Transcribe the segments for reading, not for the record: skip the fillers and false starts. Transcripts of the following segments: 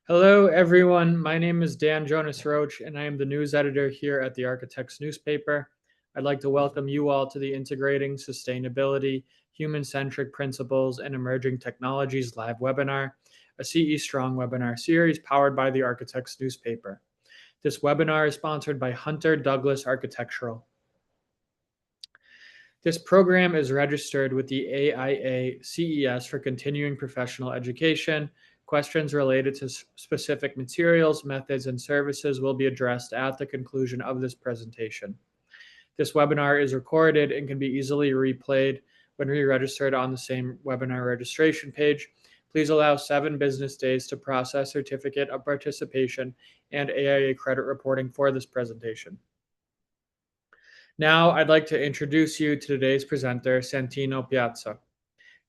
Hello, everyone. My name is Dan Jonas Roach, and I am the news editor here at the Architects newspaper. I'd like to welcome you all to the Integrating Sustainability, Human-Centric Principles, and Emerging Technologies live webinar, a CE Strong webinar series powered by the Architects newspaper. This webinar is sponsored by Hunter Douglas Architectural. This program is registered with the AIA CES for continuing professional education. Questions related to specific materials, methods, and services will be addressed at the conclusion of this presentation. This webinar is recorded and can be easily replayed when re-registered on the same webinar registration page. Please allow 7 business days to process certificate of participation and AIA credit reporting for this presentation. Now, I'd like to introduce you to today's presenter, Santino Piazza.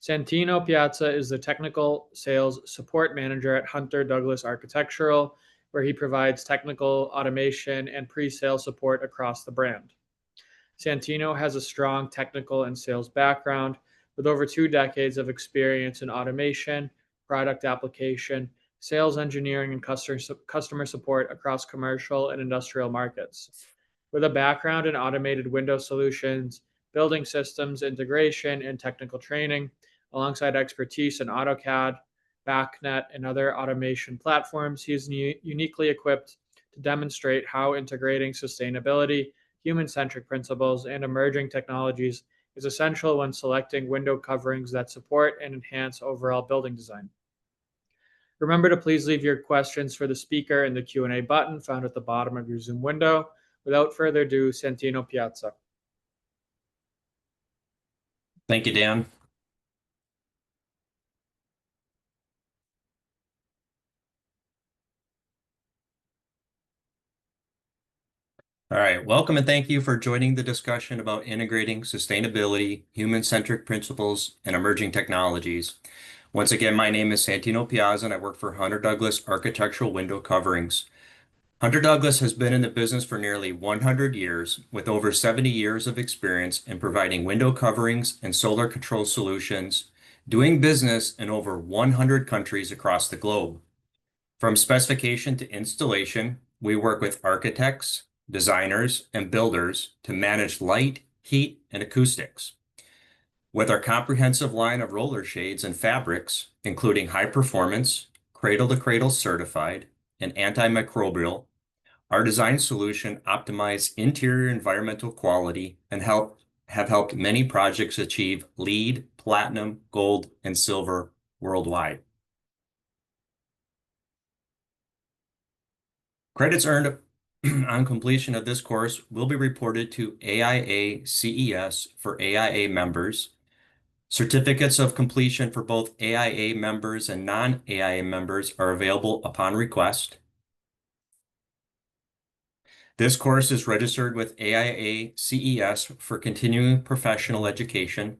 Santino Piazza is the Technical Sales Support Manager at Hunter Douglas Architectural, where he provides technical automation and pre-sale support across the brand. Santino has a strong technical and sales background with over 2 decades of experience in automation, product application, sales engineering, and customer support across commercial and industrial markets. With a background in automated window solutions, building systems integration, and technical training, alongside expertise in AutoCAD, BACnet, and other automation platforms, he is uniquely equipped to demonstrate how integrating sustainability, human-centric principles, and emerging technologies is essential when selecting window coverings that support and enhance overall building design. Remember to please leave your questions for the speaker in the Q&A button found at the bottom of your Zoom window. Without further ado, Santino Piazza. Thank you, Dan. All right, welcome and thank you for joining the discussion about integrating sustainability, human-centric principles, and emerging technologies. Once again, my name is Santino Piazza and I work for Hunter Douglas Architectural Window Coverings. Hunter Douglas has been in the business for nearly 100 years, with over 70 years of experience in providing window coverings and solar control solutions, doing business in over 100 countries across the globe. From specification to installation, we work with architects, designers, and builders to manage light, heat, and acoustics. With our comprehensive line of roller shades and fabrics, including high performance, cradle-to-cradle certified, and antimicrobial, our design solution optimize interior environmental quality and have helped many projects achieve LEED, Platinum, Gold, and Silver worldwide. Credits earned on completion of this course will be reported to AIA CES for AIA members. Certificates of completion for both AIA members and non-AIA members are available upon request. This course is registered with AIA CES for continuing professional education.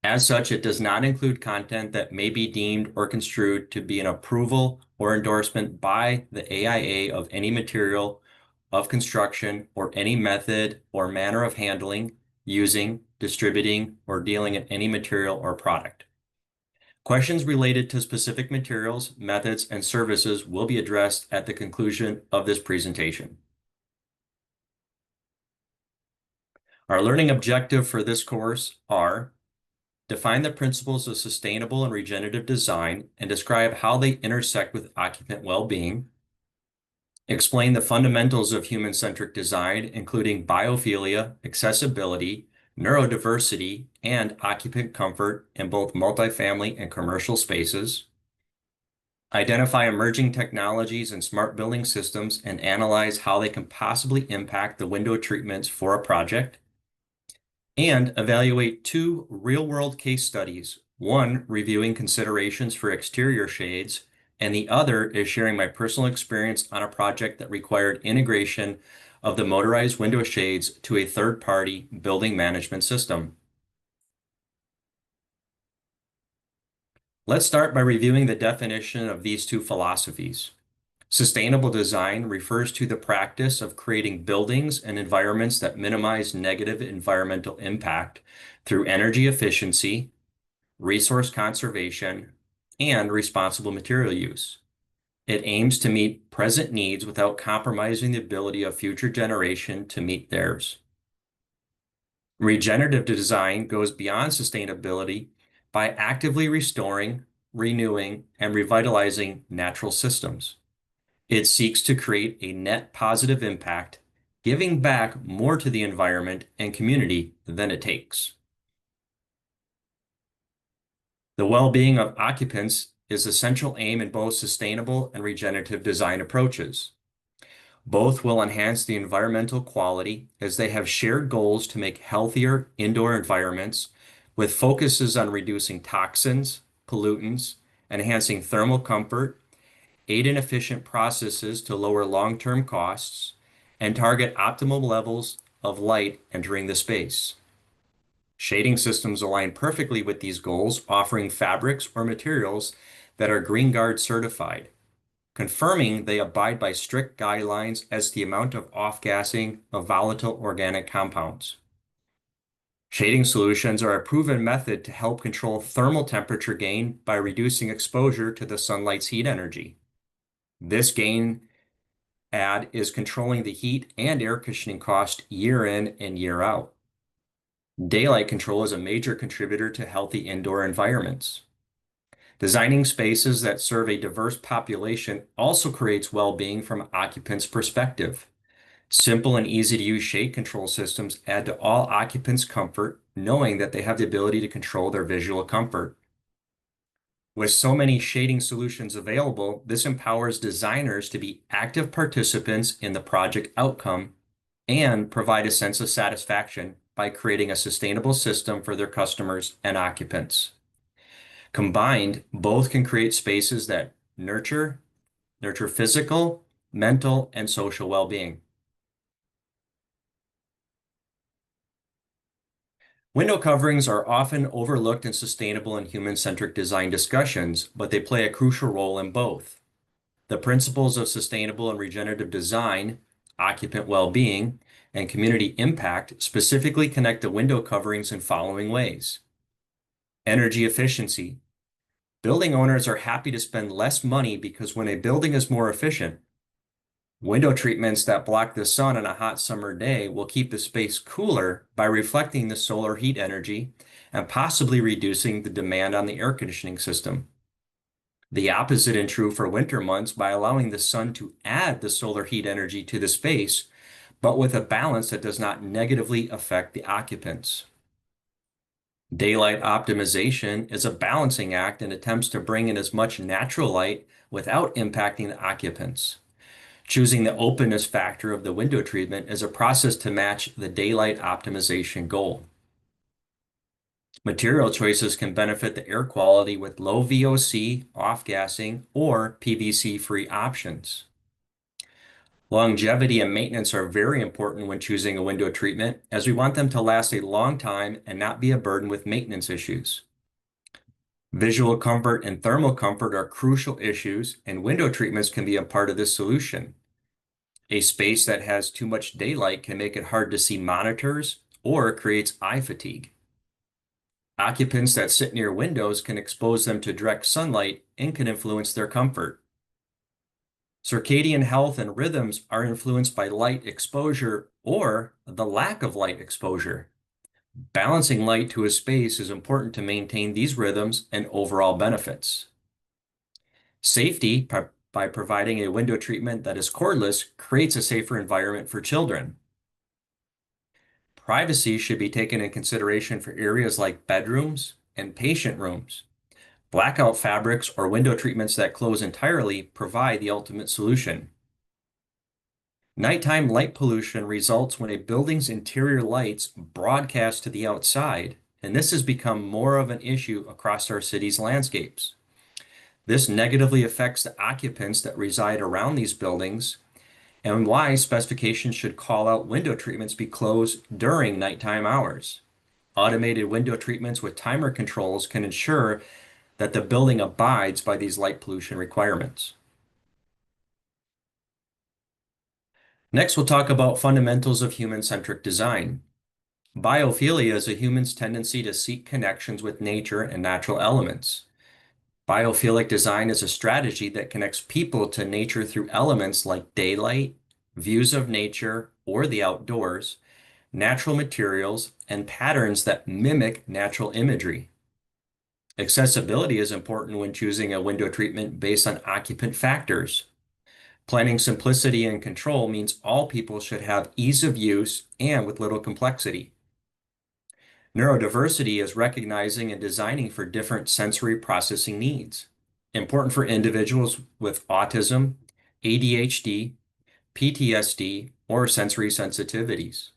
As such, it does not include content that may be deemed or construed to be an approval or endorsement by the AIA of any material of construction or any method or manner of handling, using, distributing, or dealing in any material or product. Questions related to specific materials, methods, and services will be addressed at the conclusion of this presentation. Our learning objective for this course are: define the principles of sustainable and regenerative design and describe how they intersect with occupant well-being. Explain the fundamentals of human-centric design, including biophilia, accessibility, neurodiversity, and occupant comfort in both multifamily and commercial spaces. Identify emerging technologies and smart building systems and analyze how they can possibly impact the window treatments for a project. And evaluate 2 real-world case studies, one reviewing considerations for exterior shades, and the other is sharing my personal experience on a project that required integration of the motorized window shades to a third-party building management system. Let's start by reviewing the definition of these 2 philosophies. Sustainable design refers to the practice of creating buildings and environments that minimize negative environmental impact through energy efficiency, resource conservation, and responsible material use. It aims to meet present needs without compromising the ability of future generation to meet theirs. Regenerative design goes beyond sustainability by actively restoring, renewing, and revitalizing natural systems. It seeks to create a net positive impact, giving back more to the environment and community than it takes. The well-being of occupants is a central aim in both sustainable and regenerative design approaches. Both will enhance the environmental quality as they have shared goals to make healthier indoor environments with focuses on reducing toxins, pollutants, enhancing thermal comfort, aid in efficient processes to lower long-term costs, and target optimal levels of light entering the space. Shading systems align perfectly with these goals, offering fabrics or materials that are Green Guard certified, confirming they abide by strict guidelines as to the amount of off-gassing of volatile organic compounds. Shading solutions are a proven method to help control thermal temperature gain by reducing exposure to the sunlight's heat energy. This gain add is controlling the heat and air conditioning cost year in and year out. Daylight control is a major contributor to healthy indoor environments. Designing spaces that serve a diverse population also creates well-being from an occupant's perspective. Simple and easy-to-use shade control systems add to all occupants' comfort, knowing that they have the ability to control their visual comfort. With so many shading solutions available, this empowers designers to be active participants in the project outcome and provide a sense of satisfaction by creating a sustainable system for their customers and occupants. Combined, both can create spaces that nurture physical, mental, and social well-being. Window coverings are often overlooked in sustainable and human-centric design discussions, but they play a crucial role in both. The principles of sustainable and regenerative design, occupant well-being, and community impact specifically connect the window coverings in following ways. Energy efficiency. Building owners are happy to spend less money because when a building is more efficient, window treatments that block the sun on a hot summer day will keep the space cooler by reflecting the solar heat energy and possibly reducing the demand on the air conditioning system. The opposite is true for winter months by allowing the sun to add the solar heat energy to the space, but with a balance that does not negatively affect the occupants. Daylight optimization is a balancing act and attempts to bring in as much natural light without impacting the occupants. Choosing the openness factor of the window treatment is a process to match the daylight optimization goal. Material choices can benefit the air quality with low VOC, off-gassing, or PVC-free options. Longevity and maintenance are very important when choosing a window treatment, as we want them to last a long time and not be a burden with maintenance issues. Visual comfort and thermal comfort are crucial issues, and window treatments can be a part of this solution. A space that has too much daylight can make it hard to see monitors or creates eye fatigue. Occupants that sit near windows can expose them to direct sunlight and can influence their comfort. Circadian health and rhythms are influenced by light exposure or the lack of light exposure. Balancing light to a space is important to maintain these rhythms and overall benefits. Safety, by providing a window treatment that is cordless, creates a safer environment for children. Privacy should be taken in consideration for areas like bedrooms and patient rooms. Blackout fabrics or window treatments that close entirely provide the ultimate solution. Nighttime light pollution results when a building's interior lights broadcast to the outside, and this has become more of an issue across our city's landscapes. This negatively affects the occupants that reside around these buildings, and why specifications should call out window treatments be closed during nighttime hours. Automated window treatments with timer controls can ensure that the building abides by these light pollution requirements. Next, we'll talk about fundamentals of human-centric design. Biophilia is a human's tendency to seek connections with nature and natural elements. Biophilic design is a strategy that connects people to nature through elements like daylight, views of nature or the outdoors, natural materials, and patterns that mimic natural imagery. Accessibility is important when choosing a window treatment based on occupant factors. Planning simplicity and control means all people should have ease of use and with little complexity. Neurodiversity is recognizing and designing for different sensory processing needs, important for individuals with autism, ADHD, PTSD, or sensory sensitivities.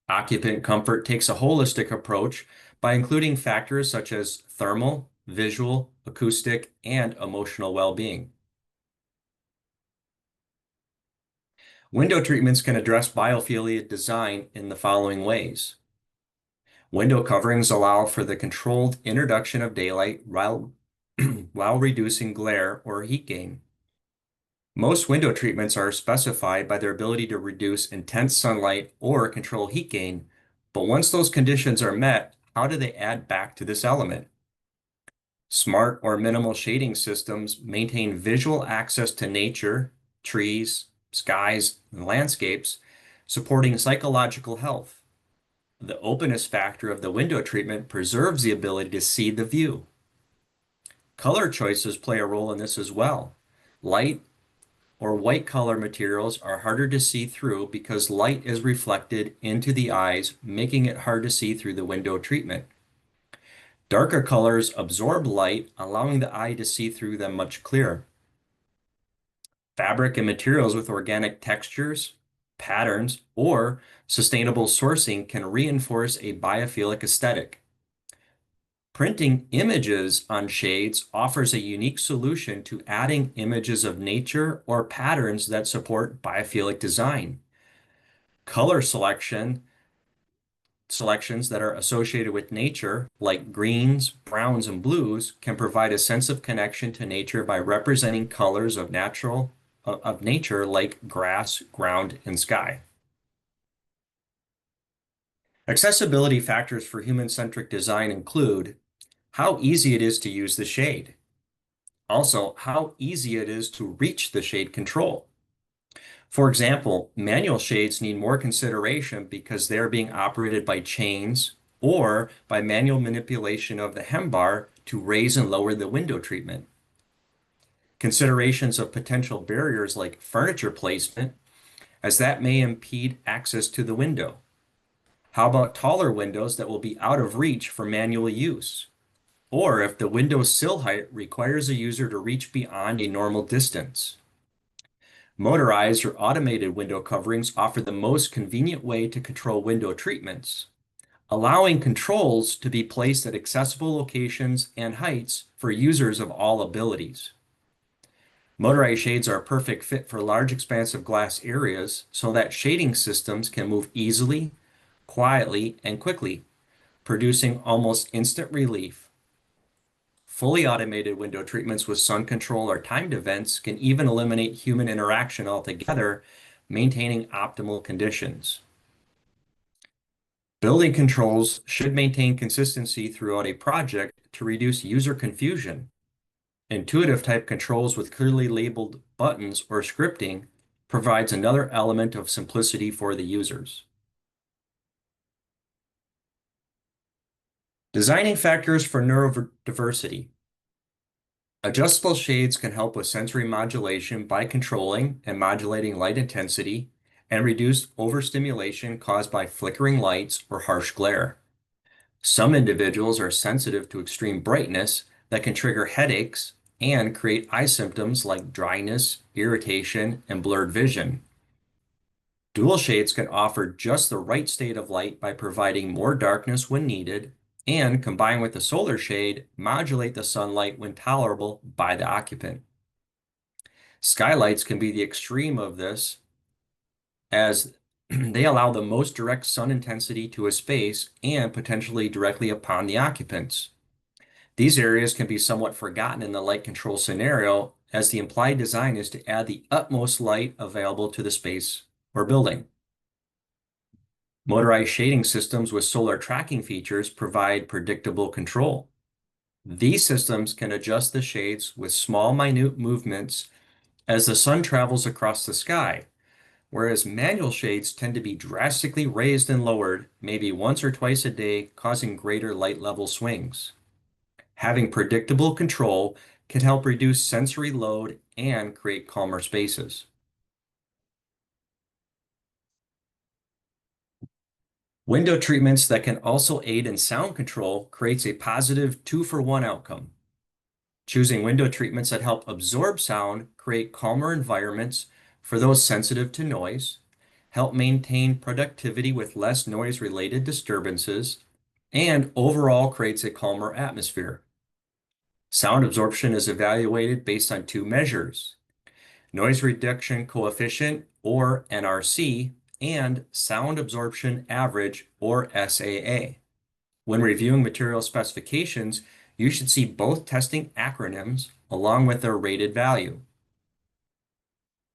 Occupant comfort takes a holistic approach by including factors such as thermal, visual, acoustic, and emotional well-being. Window treatments can address biophilia design in the following ways. Window coverings allow for the controlled introduction of daylight while reducing glare or heat gain. Most window treatments are specified by their ability to reduce intense sunlight or control heat gain, but once those conditions are met, how do they add back to this element? Smart or minimal shading systems maintain visual access to nature, trees, skies, and landscapes, supporting psychological health. The openness factor of the window treatment preserves the ability to see the view. Color choices play a role in this as well. Light or white color materials are harder to see through because light is reflected into the eyes, making it hard to see through the window treatment. Darker colors absorb light, allowing the eye to see through them much clearer. Fabric and materials with organic textures, patterns, or sustainable sourcing can reinforce a biophilic aesthetic. Printing images on shades offers a unique solution to adding images of nature or patterns that support biophilic design. Color selections that are associated with nature, like greens, browns, and blues, can provide a sense of connection to nature by representing colors of nature like grass, ground, and sky. Accessibility factors for human-centric design include how easy it is to use the shade. Also, how easy it is to reach the shade control. For example, manual shades need more consideration because they're being operated by chains or by manual manipulation of the hem bar to raise and lower the window treatment. Considerations of potential barriers like furniture placement, as that may impede access to the window. How about taller windows that will be out of reach for manual use? Or if the window sill height requires a user to reach beyond a normal distance. Motorized or automated window coverings offer the most convenient way to control window treatments, allowing controls to be placed at accessible locations and heights for users of all abilities. Motorized shades are a perfect fit for large expansive glass areas so that shading systems can move easily, quietly, and quickly, producing almost instant relief. Fully automated window treatments with sun control or timed events can even eliminate human interaction altogether, maintaining optimal conditions. Building controls should maintain consistency throughout a project to reduce user confusion. Intuitive type controls with clearly labeled buttons or scripting provides another element of simplicity for the users. Designing factors for neurodiversity. Adjustable shades can help with sensory modulation by controlling and modulating light intensity and reduce overstimulation caused by flickering lights or harsh glare. Some individuals are sensitive to extreme brightness that can trigger headaches and create eye symptoms like dryness, irritation, and blurred vision. Dual shades can offer just the right state of light by providing more darkness when needed and, combined with the solar shade, modulate the sunlight when tolerable by the occupant. Skylights can be the extreme of this as they allow the most direct sun intensity to a space and potentially directly upon the occupants. These areas can be somewhat forgotten in the light control scenario, as the implied design is to add the utmost light available to the space or building. Motorized shading systems with solar tracking features provide predictable control. These systems can adjust the shades with small, minute movements as the sun travels across the sky, whereas manual shades tend to be drastically raised and lowered, maybe once or twice a day, causing greater light level swings. Having predictable control can help reduce sensory load and create calmer spaces. Window treatments that can also aid in sound control creates a positive 2-for-1 outcome. Choosing window treatments that help absorb sound create calmer environments for those sensitive to noise, help maintain productivity with less noise-related disturbances, and overall creates a calmer atmosphere. Sound absorption is evaluated based on 2 measures: noise reduction coefficient, or NRC, and sound absorption average, or SAA. When reviewing material specifications, you should see both testing acronyms along with their rated value.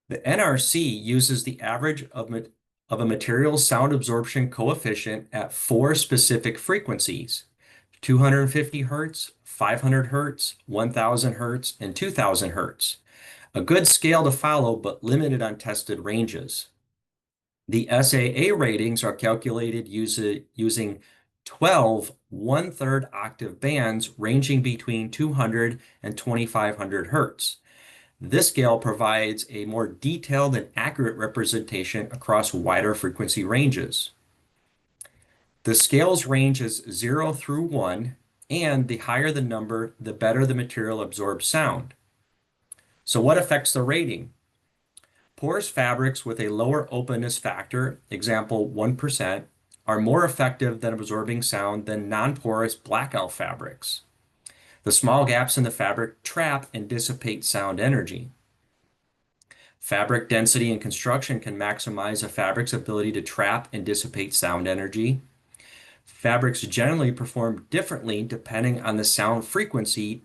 The NRC uses the average of a material's sound absorption coefficient at 4 specific frequencies: 250 Hz, 500 Hz, 1000 Hz, and 2000 Hz. A good scale to follow, but limited on tested ranges. The SAA ratings are calculated using 12 1/3 octave bands ranging between 200 and 2500 Hz. This scale provides a more detailed and accurate representation across wider frequency ranges. The scales range as 0 through 1, and the higher the number, the better the material absorbs sound. So what affects the rating? Porous fabrics with a lower openness factor, example 1%, are more effective than absorbing sound than non-porous blackout fabrics. The small gaps in the fabric trap and dissipate sound energy. Fabric density in construction can maximize a fabric's ability to trap and dissipate sound energy. Fabrics generally perform differently depending on the sound frequency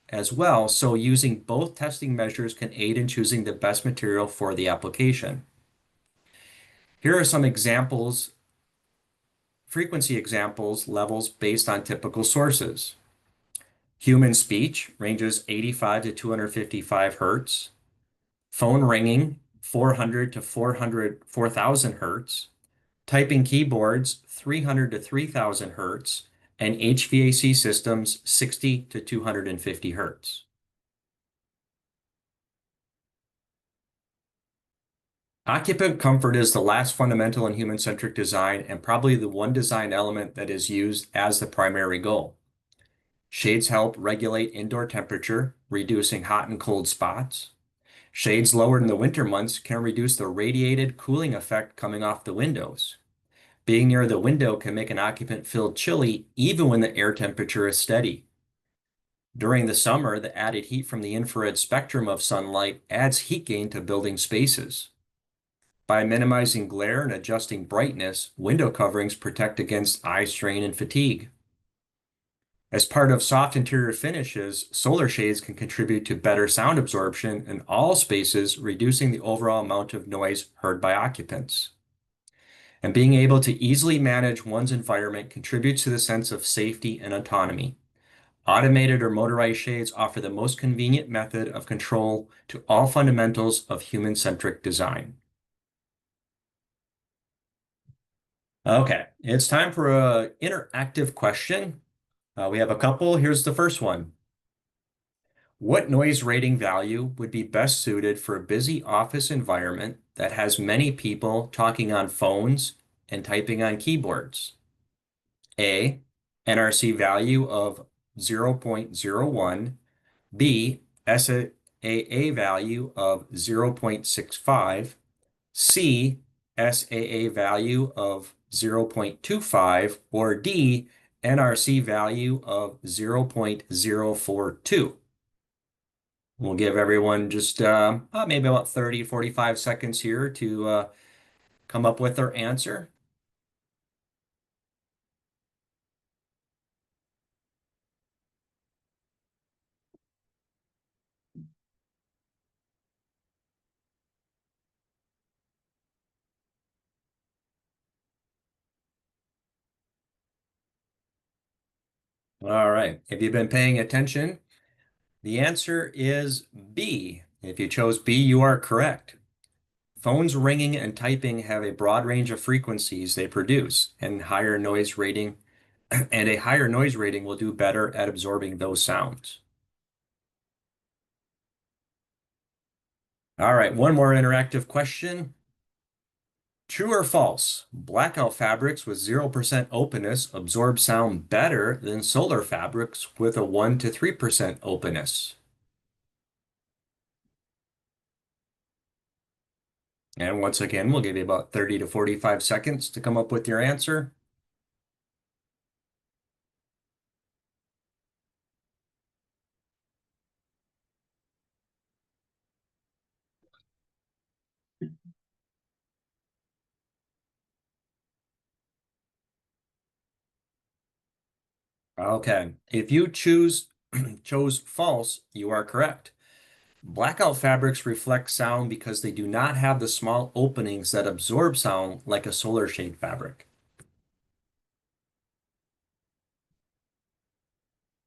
as well, so using both testing measures can aid in choosing the best material for the application. Here are some examples, frequency examples, levels based on typical sources. Human speech ranges 85 to 255 Hertz. Phone ringing, 400 to 4,000 Hertz. Typing keyboards, 300 to 3,000 Hertz. And HVAC systems, 60 to 250 Hertz. Occupant comfort is the last fundamental in human-centric design and probably the one design element that is used as the primary goal. Shades help regulate indoor temperature, reducing hot and cold spots. Shades lowered in the winter months can reduce the radiated cooling effect coming off the windows. Being near the window can make an occupant feel chilly even when the air temperature is steady. During the summer, the added heat from the infrared spectrum of sunlight adds heat gain to building spaces. By minimizing glare and adjusting brightness, window coverings protect against eye strain and fatigue. As part of soft interior finishes, solar shades can contribute to better sound absorption in all spaces, reducing the overall amount of noise heard by occupants. And being able to easily manage one's environment contributes to the sense of safety and autonomy. Automated or motorized shades offer the most convenient method of control to all fundamentals of human-centric design. Okay, it's time for an interactive question. We have a couple. Here's the first one. What noise rating value would be best suited for a busy office environment that has many people talking on phones and typing on keyboards? A, NRC value of 0.01, B, SAA value of 0.65, C, SAA value of 0.25, or D, NRC value of 0.042. We'll give everyone just maybe about 30, 45 seconds here to come up with their answer. All right. If you've been paying attention, the answer is B. If you chose B, you are correct. Phones ringing and typing have a broad range of frequencies they produce, and higher noise rating and a higher noise rating will do better at absorbing those sounds. All right, one more interactive question. True or false? Blackout fabrics with 0% openness absorb sound better than solar fabrics with a 1 to 3% openness. And once again, we'll give you about 30 to 45 seconds to come up with your answer. Okay, if you chose false, you are correct. Blackout fabrics reflect sound because they do not have the small openings that absorb sound like a solar shade fabric.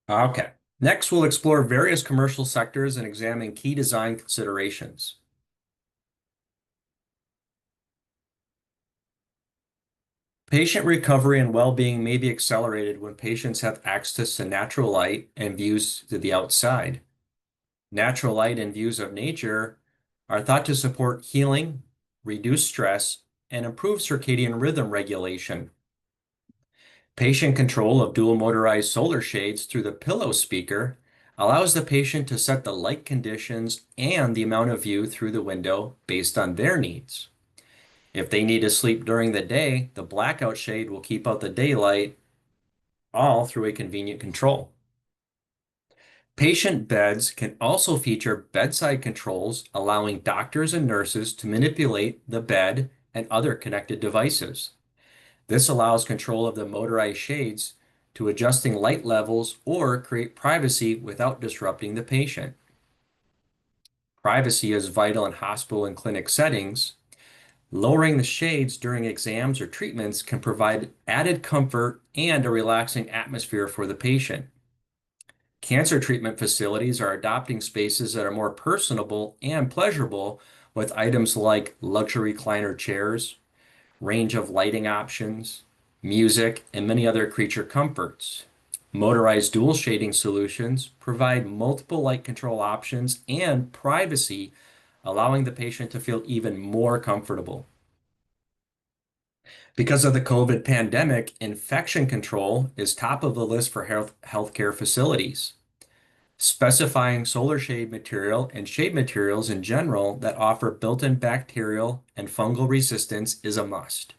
Okay, next we'll explore various commercial sectors and examine key design considerations. Patient recovery and well-being may be accelerated when patients have access to natural light and views to the outside. Natural light and views of nature are thought to support healing, reduce stress, and improve circadian rhythm regulation. Patient control of dual motorized solar shades through the pillow speaker allows the patient to set the light conditions and the amount of view through the window based on their needs. If they need to sleep during the day, the blackout shade will keep out the daylight, all through a convenient control. Patient beds can also feature bedside controls, allowing doctors and nurses to manipulate the bed and other connected devices. This allows control of the motorized shades to adjusting light levels or create privacy without disrupting the patient. Privacy is vital in hospital and clinic settings. Lowering the shades during exams or treatments can provide added comfort and a relaxing atmosphere for the patient. Cancer treatment facilities are adopting spaces that are more personable and pleasurable with items like luxury recliner chairs, range of lighting options, music, and many other creature comforts. Motorized dual shading solutions provide multiple light control options and privacy, allowing the patient to feel even more comfortable. Because of the COVID pandemic, infection control is top of the list for healthcare facilities. Specifying solar shade material and shade materials in general that offer built-in bacterial and fungal resistance is a must.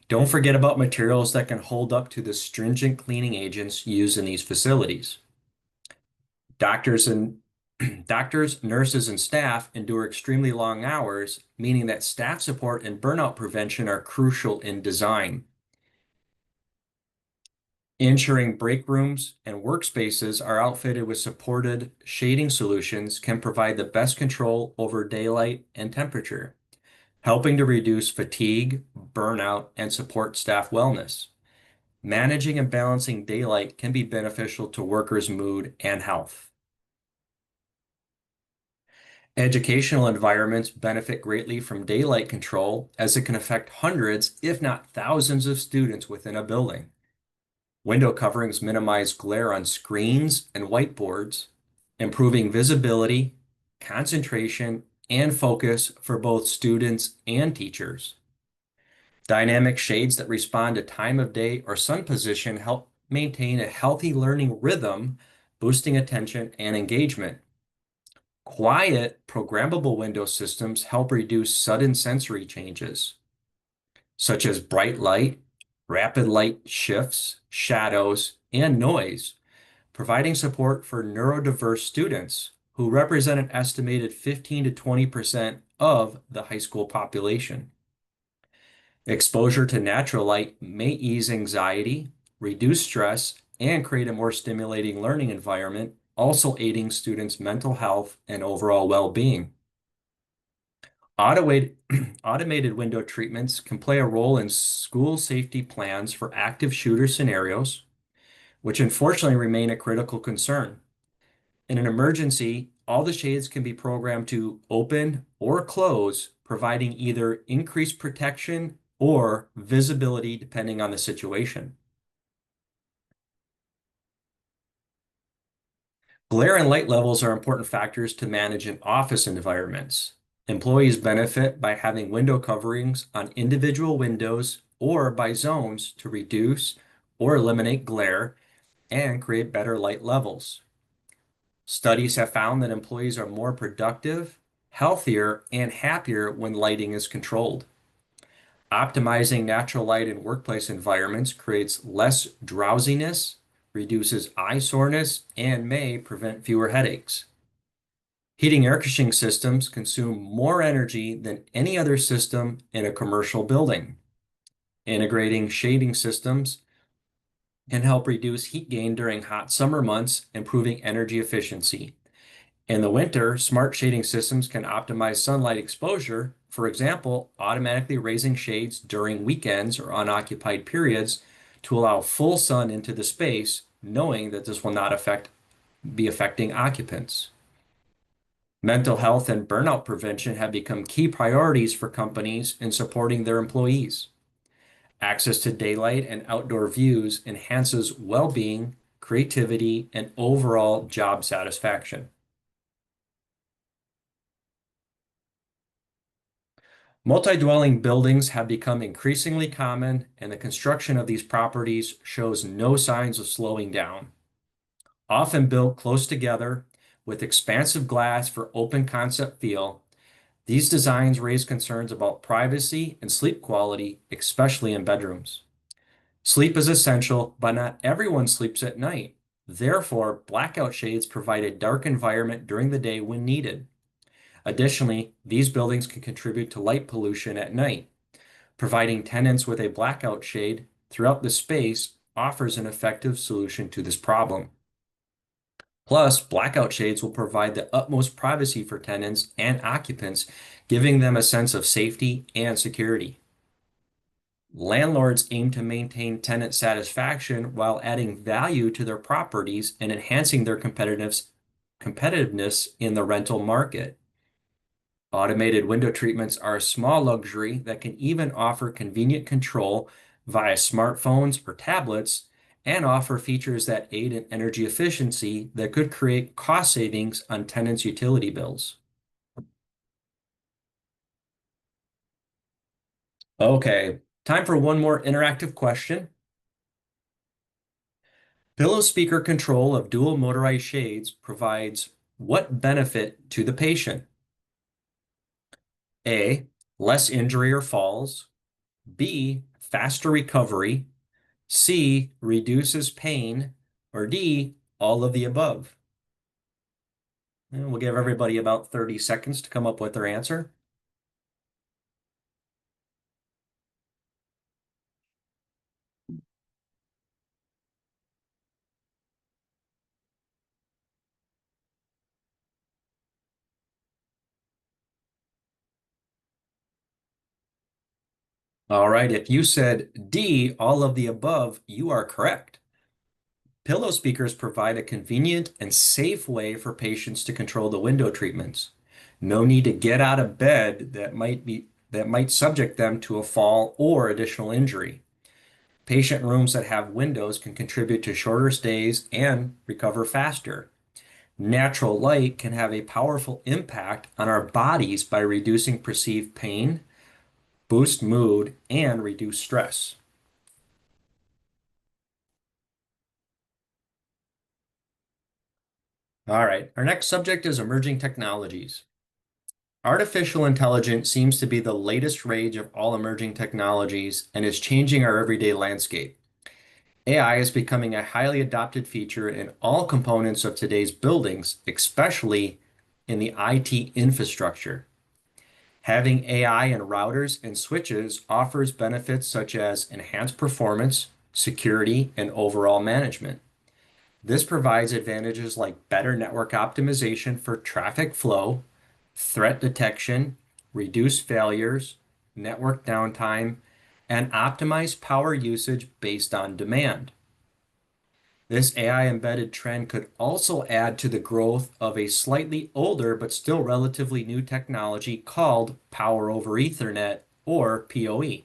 Don't forget about materials that can hold up to the stringent cleaning agents used in these facilities. Doctors and doctors, nurses, and staff endure extremely long hours, meaning that staff support and burnout prevention are crucial in design. Ensuring break rooms and workspaces are outfitted with supported shading solutions can provide the best control over daylight and temperature, helping to reduce fatigue, burnout, and support staff wellness. Managing and balancing daylight can be beneficial to workers' mood and health. Educational environments benefit greatly from daylight control as it can affect hundreds, if not thousands, of students within a building. Window coverings minimize glare on screens and whiteboards, improving visibility, concentration, and focus for both students and teachers. Dynamic shades that respond to time of day or sun position help maintain a healthy learning rhythm, boosting attention and engagement. Quiet, programmable window systems help reduce sudden sensory changes, such as bright light, rapid light shifts, shadows, and noise, providing support for neurodiverse students who represent an estimated 15 to 20% of the high school population. Exposure to natural light may ease anxiety, reduce stress, and create a more stimulating learning environment, also aiding students' mental health and overall well-being. Automated, automated window treatments can play a role in school safety plans for active shooter scenarios. which unfortunately remain a critical concern. In an emergency, all the shades can be programmed to open or close, providing either increased protection or visibility depending on the situation. Glare and light levels are important factors to manage in office environments. Employees benefit by having window coverings on individual windows or by zones to reduce or eliminate glare and create better light levels. Studies have found that employees are more productive, healthier, and happier when lighting is controlled. Optimizing natural light in workplace environments creates less drowsiness, reduces eye soreness, and may prevent fewer headaches. Heating air conditioning systems consume more energy than any other system in a commercial building. Integrating shading systems can help reduce heat gain during hot summer months, improving energy efficiency. In the winter, smart shading systems can optimize sunlight exposure, for example, automatically raising shades during weekends or unoccupied periods to allow full sun into the space, knowing that this will not be affecting occupants. Mental health and burnout prevention have become key priorities for companies in supporting their employees. Access to daylight and outdoor views enhances well-being, creativity, and overall job satisfaction. Multi-dwelling buildings have become increasingly common, and the construction of these properties shows no signs of slowing down. Often built close together with expansive glass for open concept feel, these designs raise concerns about privacy and sleep quality, especially in bedrooms. Sleep is essential, but not everyone sleeps at night. Therefore, blackout shades provide a dark environment during the day when needed. Additionally, these buildings can contribute to light pollution at night. Providing tenants with a blackout shade throughout the space offers an effective solution to this problem. Plus, blackout shades will provide the utmost privacy for tenants and occupants, giving them a sense of safety and security. Landlords aim to maintain tenant satisfaction while adding value to their properties and enhancing their competitiveness in the rental market. Automated window treatments are a small luxury that can even offer convenient control via smartphones or tablets and offer features that aid in energy efficiency that could create cost savings on tenants' utility bills. Okay, time for one more interactive question. Pillow speaker control of dual motorized shades provides what benefit to the patient? A, less injury or falls. B, faster recovery. C, reduces pain. Or D, all of the above. And we'll give everybody about 30 seconds to come up with their answer. All right, if you said D, all of the above, you are correct. Pillow speakers provide a convenient and safe way for patients to control the window treatments. No need to get out of bed that might subject them to a fall or additional injury. Patient rooms that have windows can contribute to shorter stays and recover faster. Natural light can have a powerful impact on our bodies by reducing perceived pain, boost mood, and reduce stress. All right, our next subject is emerging technologies. Artificial intelligence seems to be the latest rage of all emerging technologies and is changing our everyday landscape. AI is becoming a highly adopted feature in all components of today's buildings, especially in the IT infrastructure. Having AI in routers and switches offers benefits such as enhanced performance, security, and overall management. This provides advantages like better network optimization for traffic flow, threat detection, reduced failures, network downtime, and optimized power usage based on demand. This AI embedded trend could also add to the growth of a slightly older but still relatively new technology called Power over Ethernet, or PoE.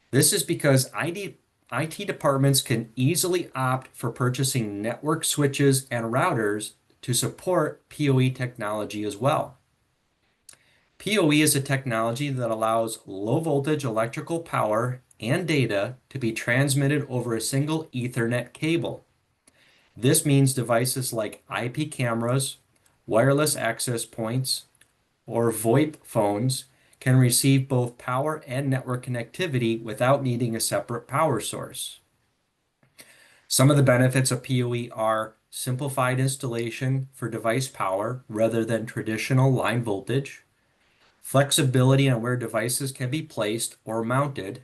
This is because IT departments can easily opt for purchasing network switches and routers to support PoE technology as well. PoE is a technology that allows low voltage electrical power and data to be transmitted over a single Ethernet cable. This means devices like IP cameras, wireless access points, or VoIP phones can receive both power and network connectivity without needing a separate power source. Some of the benefits of PoE are simplified installation for device power rather than traditional line voltage, flexibility on where devices can be placed or mounted,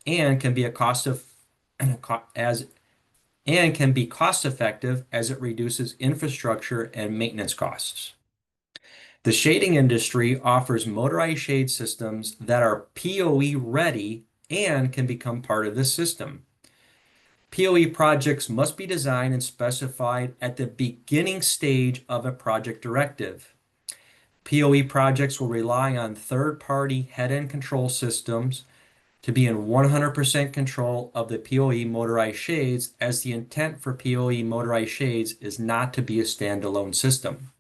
and can be a cost of as and can be cost effective as it reduces infrastructure and maintenance costs. The shading industry offers motorized shade systems that are PoE ready and can become part of this system. PoE projects must be designed and specified at the beginning stage of a project directive. PoE projects will rely on third-party head-end control systems to be in 100% control of the PoE motorized shades, as the intent for PoE motorized shades is not to be a standalone system.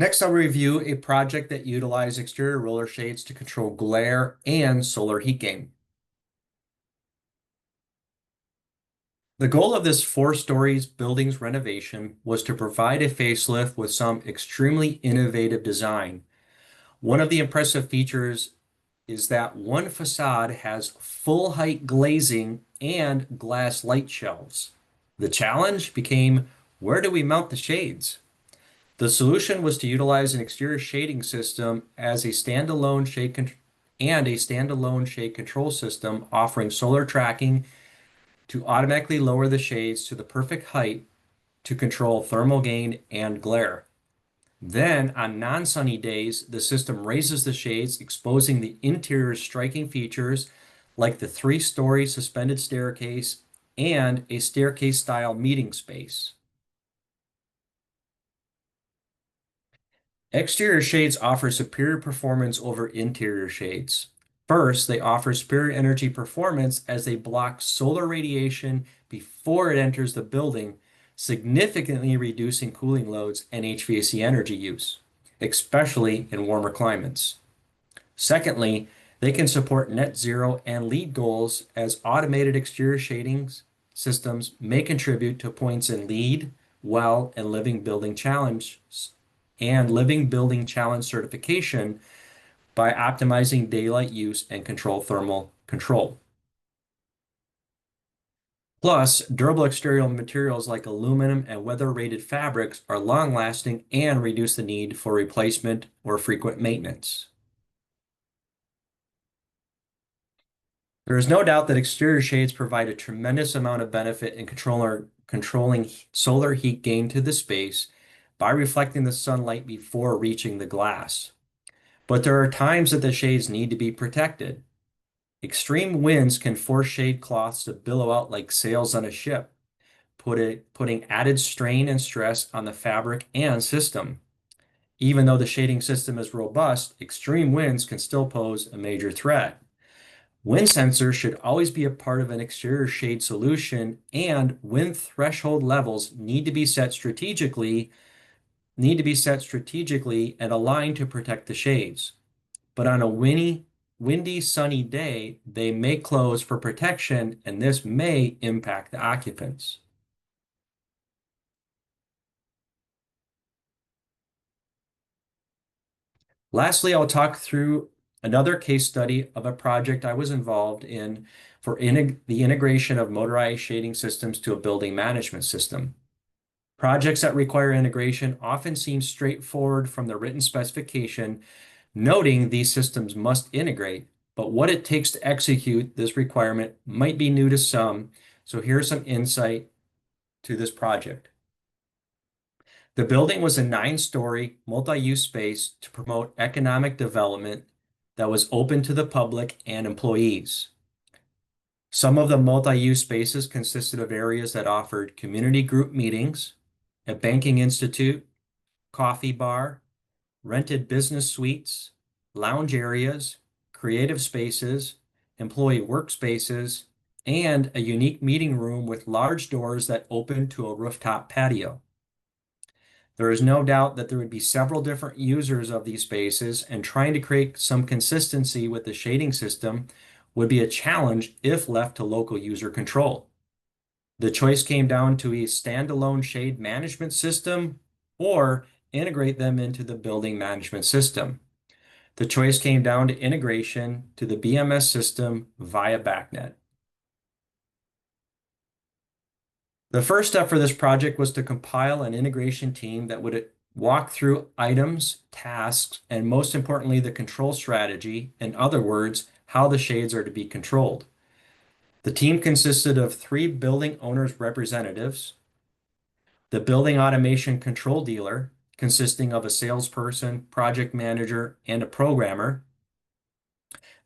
Next, I'll review a project that utilized exterior roller shades to control glare and solar heat gain. The goal of this 4-story building's renovation was to provide a facelift with some extremely innovative design. One of the impressive features is that one facade has full height glazing and glass light shelves. The challenge became, where do we mount the shades? The solution was to utilize an exterior shading system as a standalone shade control system, offering solar tracking to automatically lower the shades to the perfect height to control thermal gain and glare. Then, on non-sunny days, the system raises the shades, exposing the interior's striking features like the 3-story suspended staircase and a staircase-style meeting space. Exterior shades offer superior performance over interior shades. First, they offer superior energy performance as they block solar radiation before it enters the building, significantly reducing cooling loads and HVAC energy use, especially in warmer climates. Secondly, they can support net zero and LEED goals, as automated exterior shading systems may contribute to points in LEED, WELL, and Living Building Challenge certification by optimizing daylight use and control thermal control. Plus, durable exterior materials like aluminum and weather-rated fabrics are long-lasting and reduce the need for replacement or frequent maintenance. There is no doubt that exterior shades provide a tremendous amount of benefit in controlling solar heat gain to the space by reflecting the sunlight before reaching the glass. But there are times that the shades need to be protected. Extreme winds can force shade cloths to billow out like sails on a ship, putting added strain and stress on the fabric and system. Even though the shading system is robust, extreme winds can still pose a major threat. Wind sensors should always be a part of an exterior shade solution, and wind threshold levels need to be set strategically and aligned to protect the shades. But on a windy, sunny day, they may close for protection, and this may impact the occupants. Lastly, I'll talk through another case study of a project I was involved in for the integration of motorized shading systems to a building management system. Projects that require integration often seem straightforward from the written specification, noting these systems must integrate, but what it takes to execute this requirement might be new to some, so here's some insight to this project. The building was a 9-story multi-use space to promote economic development that was open to the public and employees. Some of the multi-use spaces consisted of areas that offered community group meetings, a banking institute, coffee bar, rented business suites, lounge areas, creative spaces, employee workspaces, and a unique meeting room with large doors that opened to a rooftop patio. There is no doubt that there would be several different users of these spaces, and trying to create some consistency with the shading system would be a challenge if left to local user control. The choice came down to a standalone shade management system or integrate them into the building management system. The choice came down to integration to the BMS system via BACnet. The first step for this project was to compile an integration team that would walk through items, tasks, and most importantly, the control strategy. In other words, how the shades are to be controlled. The team consisted of 3 building owners' representatives, the building automation control dealer, consisting of a salesperson, project manager, and a programmer,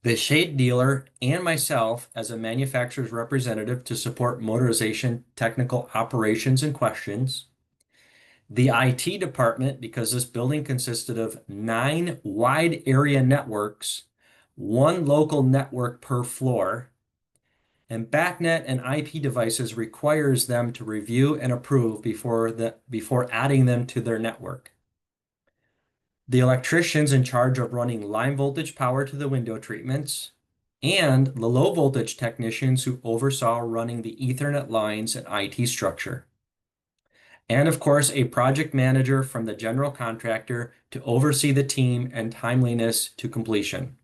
the shade dealer, and myself as a manufacturer's representative to support motorization technical operations and questions, the IT department, because this building consisted of 9 wide area networks, 1 local network per floor, and BACnet and IP devices requires them to review and approve before adding them to their network. The electricians in charge of running line voltage power to the window treatments, and the low voltage technicians who oversaw running the Ethernet lines and IT structure. And of course, a project manager from the general contractor to oversee the team and timeliness to completion.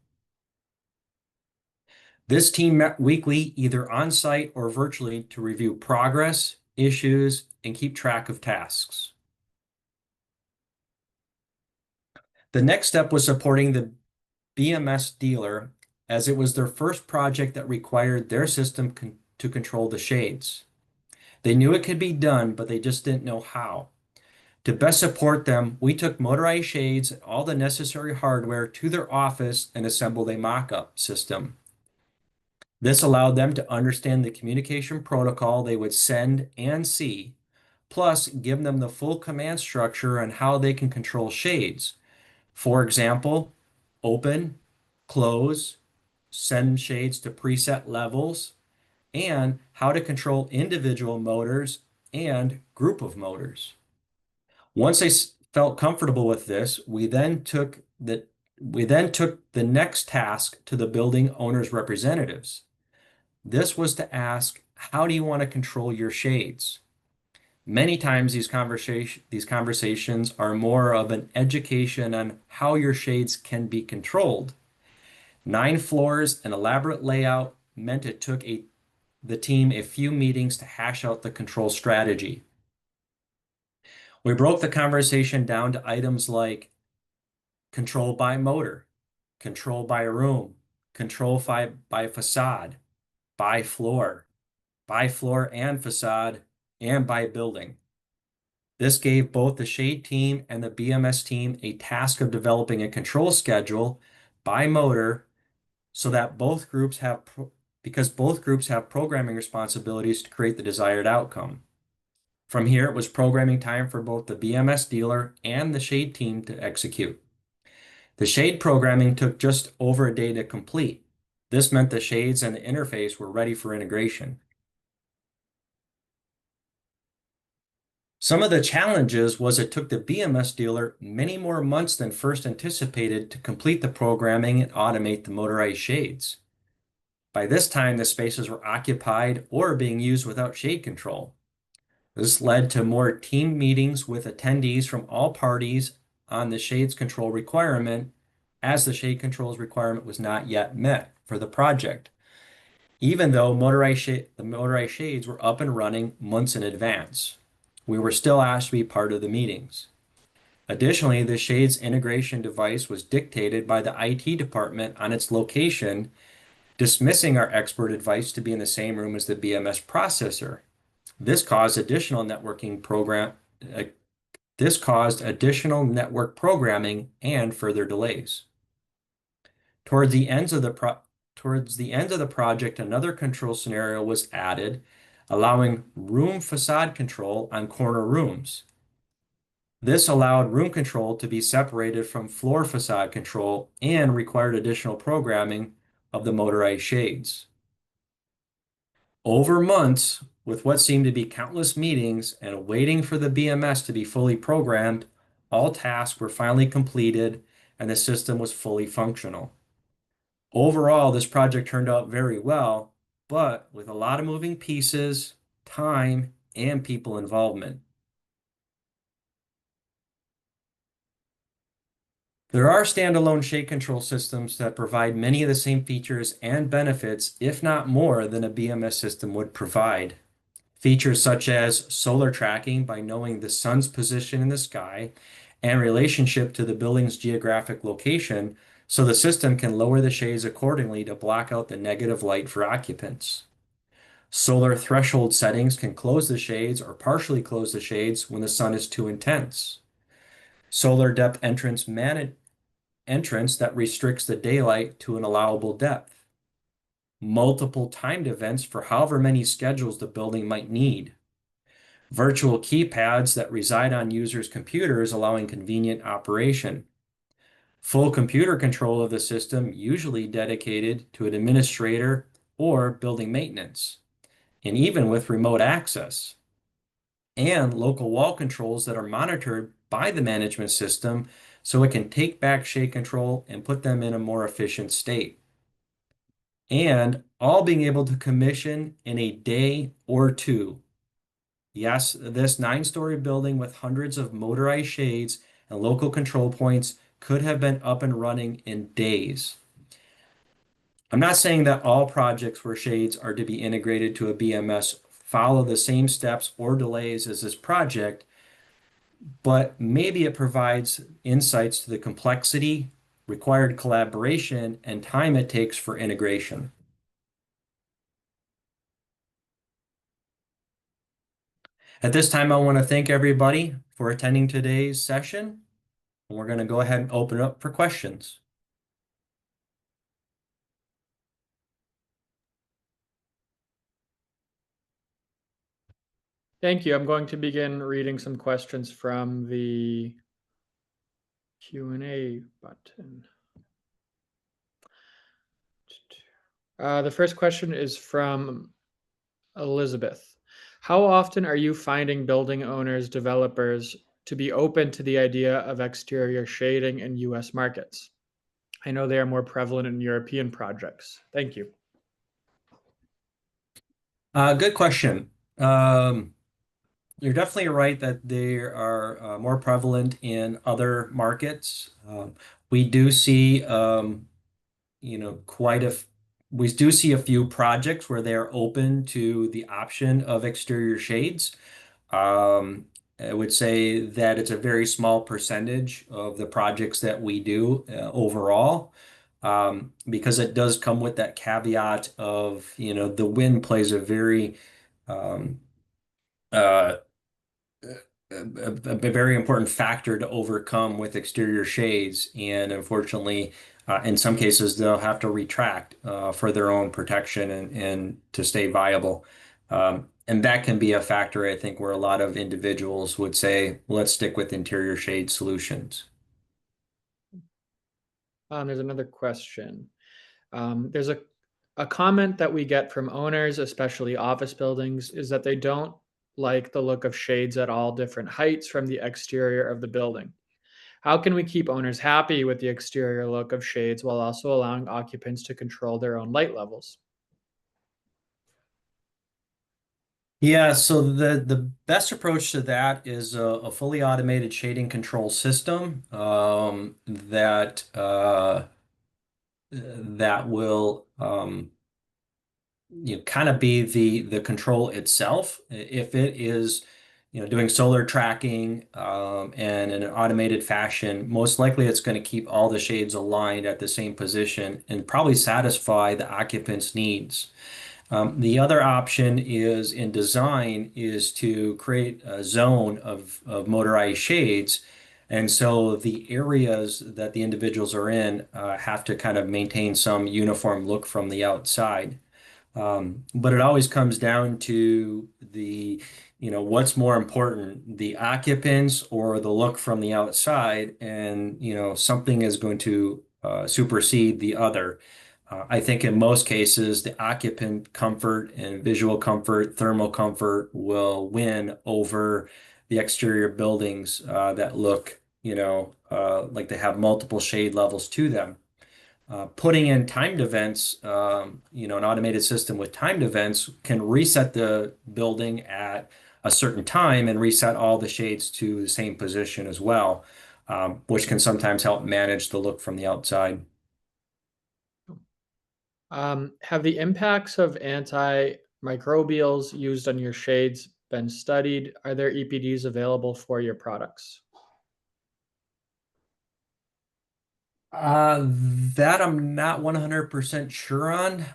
This team met weekly, either on-site or virtually, to review progress, issues, and keep track of tasks. The next step was supporting the BMS dealer, as it was their first project that required their system to control the shades. They knew it could be done, but they just didn't know how. To best support them, we took motorized shades and all the necessary hardware to their office and assembled a mock-up system. This allowed them to understand the communication protocol they would send and see, plus give them the full command structure on how they can control shades. For example, open, close, send shades to preset levels, and how to control individual motors and group of motors. Once they felt comfortable with this, we then took the next task to the building owner's representatives. This was to ask, how do you want to control your shades? Many times these conversations are more of an education on how your shades can be controlled. 9 floors and elaborate layout meant it took the team a few meetings to hash out the control strategy. We broke the conversation down to items like control by motor, control by room, control by facade, by floor and facade, and by building. This gave both the shade team and the BMS team a task of developing a control schedule by motor so that both groups have programming responsibilities to create the desired outcome. From here, it was programming time for both the BMS dealer and the shade team to execute. The shade programming took just over a day to complete. This meant the shades and the interface were ready for integration. Some of the challenges was it took the BMS dealer many more months than first anticipated to complete the programming and automate the motorized shades. By this time, the spaces were occupied or being used without shade control. This led to more team meetings with attendees from all parties on the shades control requirement, as the shade controls requirement was not yet met for the project, even though the motorized shades were up and running months in advance. We were still asked to be part of the meetings. Additionally, the shades integration device was dictated by the IT department on its location, dismissing our expert advice to be in the same room as the BMS processor. This caused additional network programming and further delays. Towards the ends of the pro Towards the end of the project, another control scenario was added, allowing room facade control on corner rooms. This allowed room control to be separated from floor facade control and required additional programming of the motorized shades. Over months, with what seemed to be countless meetings and waiting for the BMS to be fully programmed, all tasks were finally completed and the system was fully functional. Overall, this project turned out very well, but with a lot of moving pieces, time, and people involvement. There are standalone shade control systems that provide many of the same features and benefits, if not more, than a BMS system would provide. Features such as solar tracking by knowing the sun's position in the sky and relationship to the building's geographic location, so the system can lower the shades accordingly to block out the negative light for occupants. Solar threshold settings can close the shades or partially close the shades when the sun is too intense. Solar depth entrance that restricts the daylight to an allowable depth. Multiple timed events for however many schedules the building might need. Virtual keypads that reside on users' computers, allowing convenient operation. Full computer control of the system, usually dedicated to an administrator or building maintenance, and even with remote access. And local wall controls that are monitored by the management system so it can take back shade control and put them in a more efficient state. And all being able to commission in a day or two. Yes, this 9-story building with hundreds of motorized shades and local control points could have been up and running in days. I'm not saying that all projects where shades are to be integrated to a BMS follow the same steps or delays as this project, but maybe it provides insights to the complexity, required collaboration, and time it takes for integration. At this time, I want to thank everybody for attending today's session. And we're going to go ahead and open it up for questions. Thank you. I'm going to begin reading some questions from the Q&A button. The first question is from Elizabeth. How often are you finding building owners, developers to be open to the idea of exterior shading in US markets? I know they are more prevalent in European projects. Thank you. Good question. You're definitely right that they are more prevalent in other markets. We do see, quite a we do see a few projects where they are open to the option of exterior shades. Um, I would say that it's a very small percentage of the projects that we do overall, because it does come with that caveat of, the wind plays a very um, uh, a very important factor to overcome with exterior shades. And unfortunately, in some cases, they'll have to retract for their own protection and to stay viable. And that can be a factor, I think, where a lot of individuals would say, let's stick with interior shade solutions. There's another question. There's a comment that we get from owners, especially office buildings, is that they don't like the look of shades at all different heights from the exterior of the building. How can we keep owners happy with the exterior look of shades while also allowing occupants to control their own light levels? Yeah, so the best approach to that is a fully automated shading control system that will kind of be the control itself. If it is, doing solar tracking and in an automated fashion, most likely it's going to keep all the shades aligned at the same position and probably satisfy the occupant's needs. The other option is in design is to create a zone of motorized shades And so the areas that the individuals are in have to kind of maintain some uniform look from the outside. But it always comes down to what's more important, the occupants or the look from the outside, and, something is going to supersede the other. I think in most cases, the occupant comfort and visual comfort, thermal comfort will win over the exterior buildings that look, like they have multiple shade levels to them. Putting in timed events, an automated system with timed events can reset the building at a certain time and reset all the shades to the same position as well, which can sometimes help manage the look from the outside. Have the impacts of antimicrobials used on your shades been studied? Are there EPDs available for your products? That I'm not 100% sure on.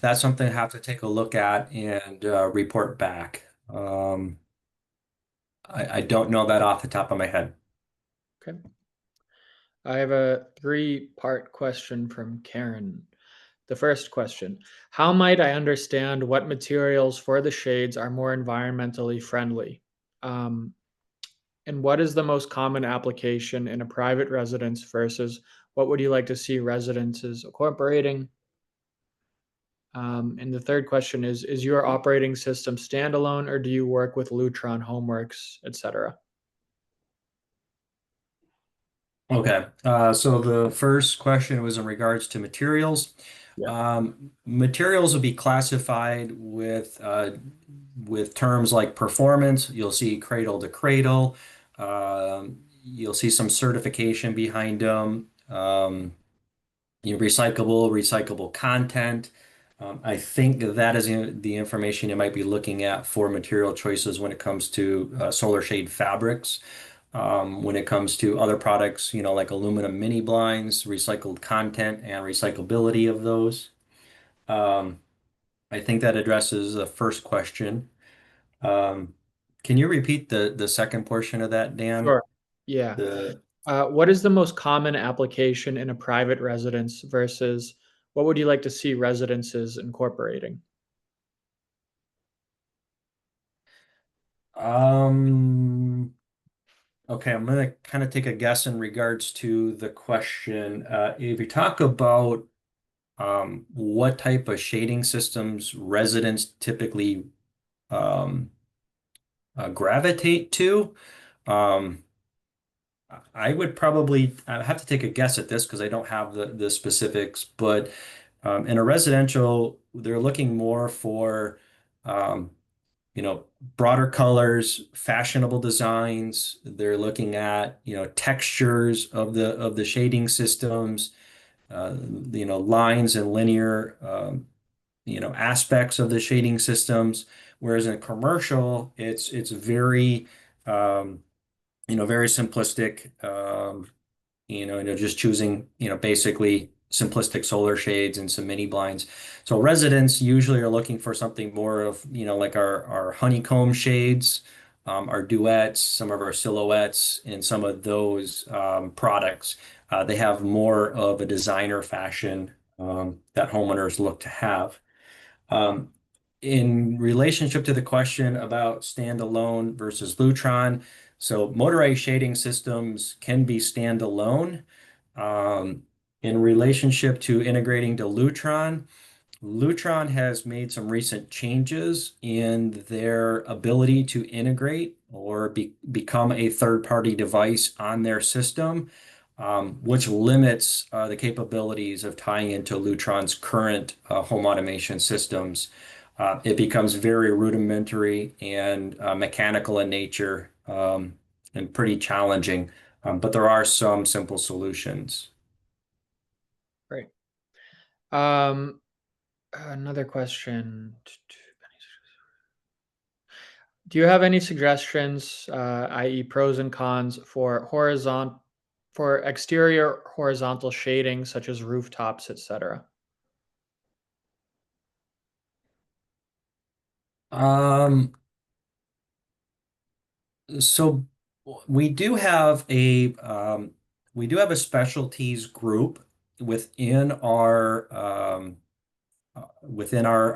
That's something I have to take a look at and report back. I don't know that off the top of my head. Okay. I have a three-part question from Karen. The first question: how might I understand what materials for the shades are more environmentally friendly? Um, and what is the most common application in a private residence versus what would you like to see residences incorporating? And the third question is your operating system standalone or do you work with Lutron, Homeworks, etc.? Okay, so the first question was in regards to materials. Yeah. Materials will be classified with terms like performance. You'll see cradle to cradle. You'll see some certification behind them. Recyclable content. I think that is the information you might be looking at for material choices when it comes to solar shade fabrics. When it comes to other products, like aluminum mini blinds, recycled content and recyclability of those. Um, I think that addresses the first question. Um, can you repeat the second portion of that, Dan? Sure. Yeah. The What is the most common application in a private residence versus what would you like to see residences incorporating? um, okay, I'm gonna kind of take a guess in regards to the question. If you talk about what type of shading systems residents typically um, gravitate to. Um, I would probably I have to take a guess at this because I don't have the specifics, but in a residential, they're looking more for um, broader colors, fashionable designs. They're looking at, textures of the shading systems, uh, lines and linear aspects of the shading systems. Whereas in commercial, it's very um, very simplistic, just choosing, basically simplistic solar shades and some mini blinds. So residents usually are looking for something more of, like our honeycomb shades, our duets, some of our silhouettes, and some of those products. They have more of a designer fashion that homeowners look to have. Um, in relationship to the question about standalone versus Lutron, so motorized shading systems can be standalone. Um, in relationship to integrating to Lutron, Lutron has made some recent changes in their ability to integrate or become a third-party device on their system, which limits the capabilities of tying into Lutron's current home automation systems. It becomes very rudimentary and mechanical in nature, and pretty challenging, but there are some simple solutions. Great. Another question. Do you have any suggestions, i.e., pros and cons for exterior horizontal shading, such as rooftops, etc.? Um, so. We do have a we do have a specialties group within our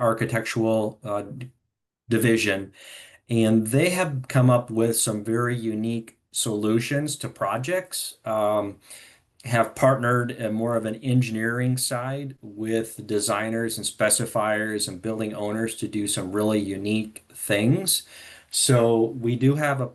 architectural division, and they have come up with some very unique solutions to projects. Have partnered in more of an engineering side with designers and specifiers and building owners to do some really unique things. So we do have a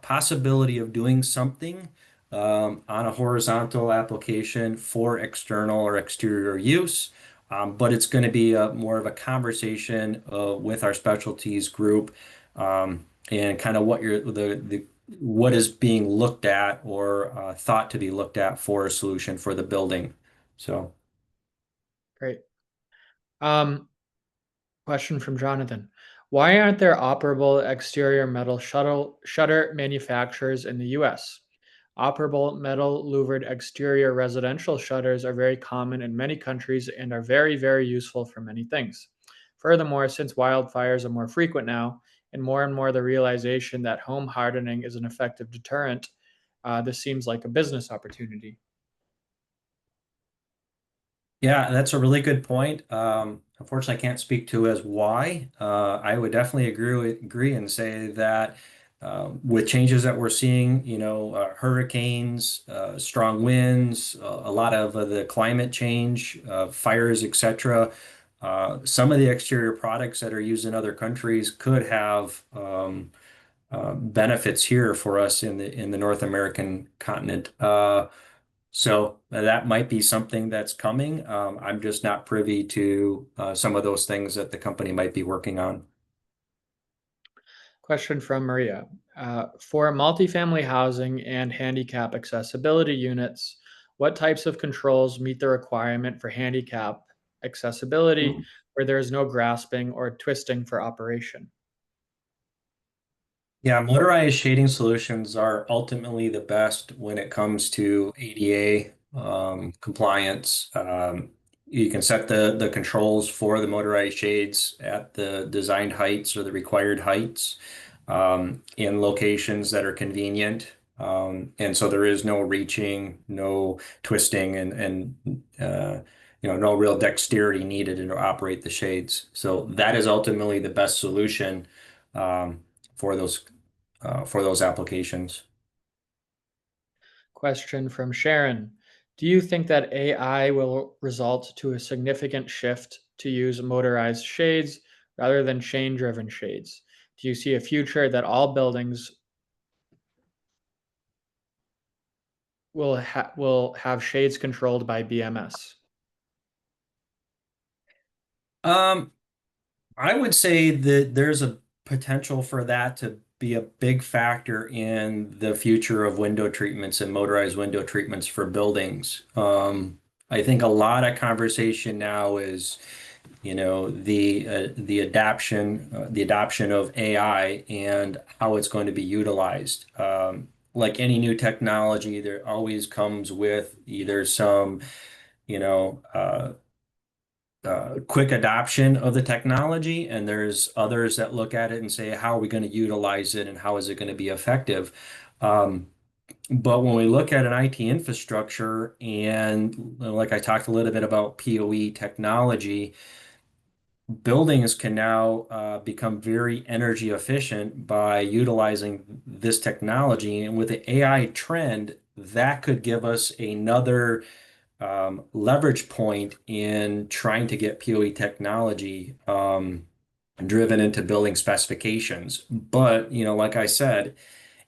possibility of doing something on a horizontal application for external or exterior use. But it's going to be more of a conversation with our specialties group, and kind of what what is being looked at or thought to be looked at for a solution for the building. So, Great. Um, Question from Jonathan. Why aren't there operable exterior metal shutter manufacturers in the US? Operable metal louvered exterior residential shutters are very common in many countries and are very, very useful for many things. Furthermore, since wildfires are more frequent now, and more the realization that home hardening is an effective deterrent, this seems like a business opportunity. yeah, that's a really good point. Unfortunately, I can't speak to as why. I would definitely agree and say that with changes that we're seeing, hurricanes, strong winds, a lot of the climate change, fires, etc. Some of the exterior products that are used in other countries could have benefits here for us in the North American continent. So that might be something that's coming. I'm just not privy to some of those things that the company might be working on. Question from Maria. For multifamily housing and handicap accessibility units, what types of controls meet the requirement for handicap accessibility where there is no grasping or twisting for operation? Yeah, motorized shading solutions are ultimately the best when it comes to ADA compliance. You can set the controls for the motorized shades at the designed heights or the required heights in locations that are convenient. And so there is no reaching, no twisting, and no real dexterity needed to operate the shades. So that is ultimately the best solution um, for those applications. Question from Sharon. Do you think that AI will result to a significant shift to use motorized shades rather than chain driven shades? Do you see a future that all buildings will have shades controlled by BMS? Um, I would say that there's a potential for that to be a big factor in the future of window treatments and motorized window treatments for buildings. I think a lot of conversation now is, the adoption of AI and how it's going to be utilized. Like any new technology, there always comes with either some, you know, quick adoption of the technology, and there's others that look at it and say, how are we going to utilize it and how is it going to be effective? Um, but when we look at an IT infrastructure, and like I talked a little bit about PoE technology, buildings can now become very energy efficient by utilizing this technology. And with the AI trend, that could give us another leverage point in trying to get PoE technology driven into building specifications. But, like I said,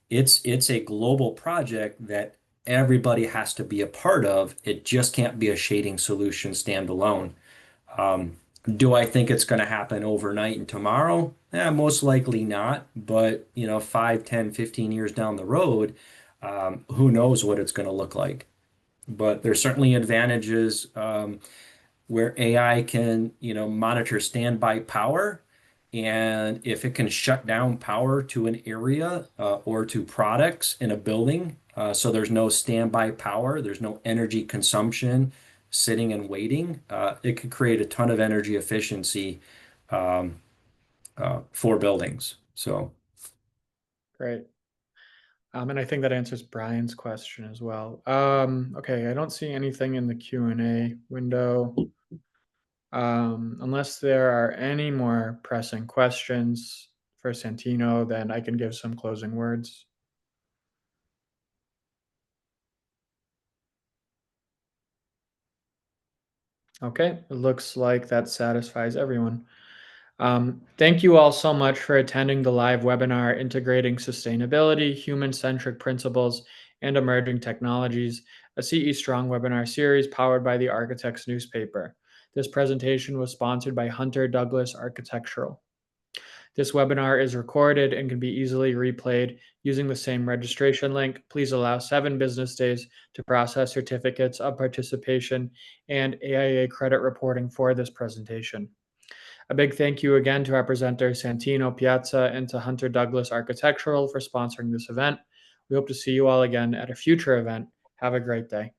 it's a global project that everybody has to be a part of. It just can't be a shading solution standalone. Um, do I think it's going to happen overnight and tomorrow? Most likely not. But, 5, 10, 15 years down the road, who knows what it's going to look like. But there's certainly advantages where AI can, monitor standby power. And if it can shut down power to an area or to products in a building, so there's no standby power, there's no energy consumption sitting and waiting, it could create a ton of energy efficiency for buildings. So, Great. And I think that answers Brian's question as well. Okay, I don't see anything in the Q&A window. Unless there are any more pressing questions for Santino, then I can give some closing words. Okay, it looks like that satisfies everyone. Thank you all so much for attending the live webinar, Integrating Sustainability, Human-Centric Principles, and Emerging Technologies, a CE Strong webinar series powered by the Architects newspaper. This presentation was sponsored by Hunter Douglas Architectural. This webinar is recorded and can be easily replayed using the same registration link. Please allow 7 business days to process certificates of participation and AIA credit reporting for this presentation. A big thank you again to our presenter Santino Piazza and to Hunter Douglas Architectural for sponsoring this event. We hope to see you all again at a future event. Have a great day.